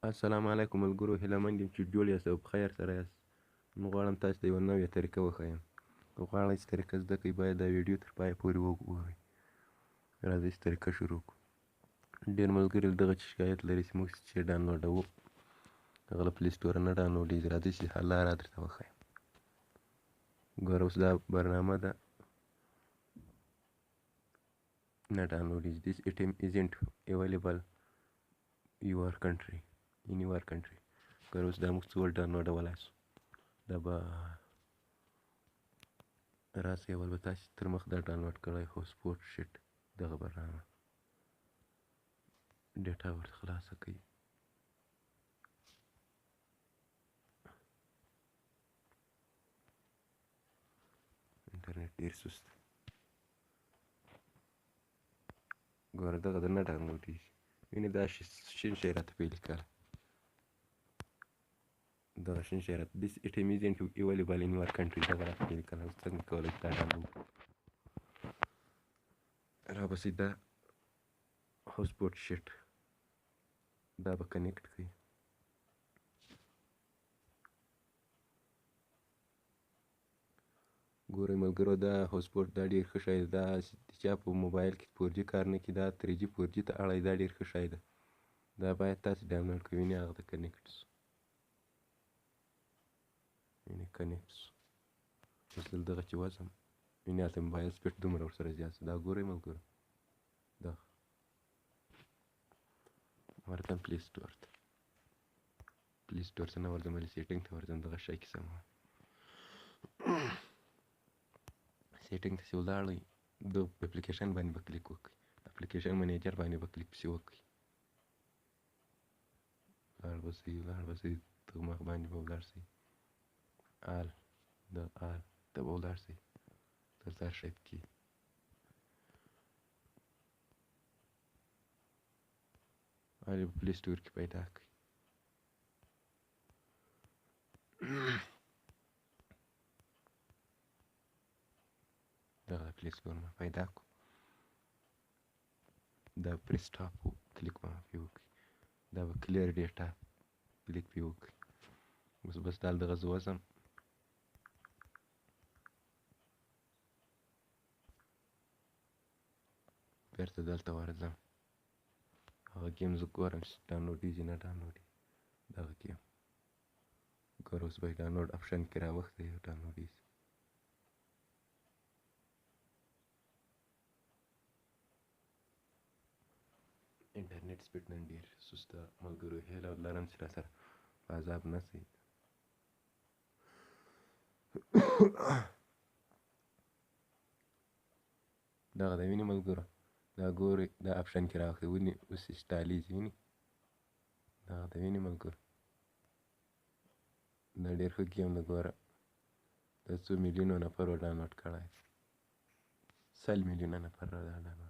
السلام علیکم ملګرو، هیله مند یم چې جوړ یاست او په خیر سره یاست. نو غواړم تاسو ته یوه نوې طریقه وښیم. که غواړئ چې طریقه زده کړئ باید دا ویډیو تر پایه پورې وګورئ. راځئ چې طریقه شروع کړو. ډېر ملګري دغه چې شکایت لري چې موږ چې ډاونلوډوو هغه له پلی سټوره نه ډاونلوډېږي. راځئ چې حل لاره درته وښیم. ګوره اوس دا برنامه ده نه ډاونلوډېږي. This item isn't available your country in your country. ګوره اوس دا موږ څه ور ډاونلوډولی شو. دا به راسئ اول به تاسې تر مخ دا ډاونلوډ کړی هوسپوټ شیټ دغه برنامه ډیټا ورته خلاصه کوي. انټرنیټ ډېر سست دی. ګوره دغه درنه ډاونلوډېږي. وینې دا شین شی راته پې لیکلی. دغه شین شی راته this item isn't available in your country دغه راته پې لیکلی. اوس څنګه کولی چې دا ډاونلوډ کړو. راپسې دا هوسپوټ شیټ دا به کنیکټ کړي. ګورئ ملګرو دا هوسپوټ دا ډېر ښه شی دی. دا چې چا په موبایل کې 4G کار نه کړي دا 3G 4G ته اړی دا ډېر ښه شی دی. دا باید تاسې ډاونلوډ کړئ. وینې هغه ته کنیکټ شو. وینې کنیکټ شو. اوس دغه چې وځم وینې هلته موبایل سپیډ دومره ورسره زیات شو. دا ګورئ ملګرو دغه ورځم پلی سټور ته. پلی سټور ته نه ورځم ولې سیټینګ ته ورځم. دغه شی کې سموم. سیټینګ ته چې ولاړئ د اپلیکیشن باندې به کلیک وکړئ. اپلیکیشن منیجر باندې به کلیک پسې وکړئ. ولاړ به شئ دغه مخ باندې به ولاړ شئ. آل ته به ولاړ شئ. دلته هر شی پکې آل په پلی سټور کې پیدا کړئ. دغه پلی سټور ما پیدا کړو. دا پرې سټاپ کلیک به پې وکړئ. دا به کلیر ډیټا کلیک پې وکړئ. اوس بس دا دغه زه وځم بېرته دلته ورځم. هغه ګیم زه ګورم چې ډاونلوډېږي نه ډاونلوډېږي. دغه ګیم ګوره اوس به یې ډاونلوډ آپشن کې راوښتی ډاونلوډېږي. انټرنیټ سپیډ نن ډېر سست ده ملګرو. هیله لرم چې راسره په عذاب نه شئ. دغه د وینې ملګرو دا ګورئ دا آپشن کې راوښتی. ونې اوس انسټالېږي. وینې دغه د وینې ملګرو دا ډېر ښه ګیم ده. ګوره دا 2 میلیونو نفرو ډاونلوډ کړی. 100 میلیونه نفر را ډاونلوډ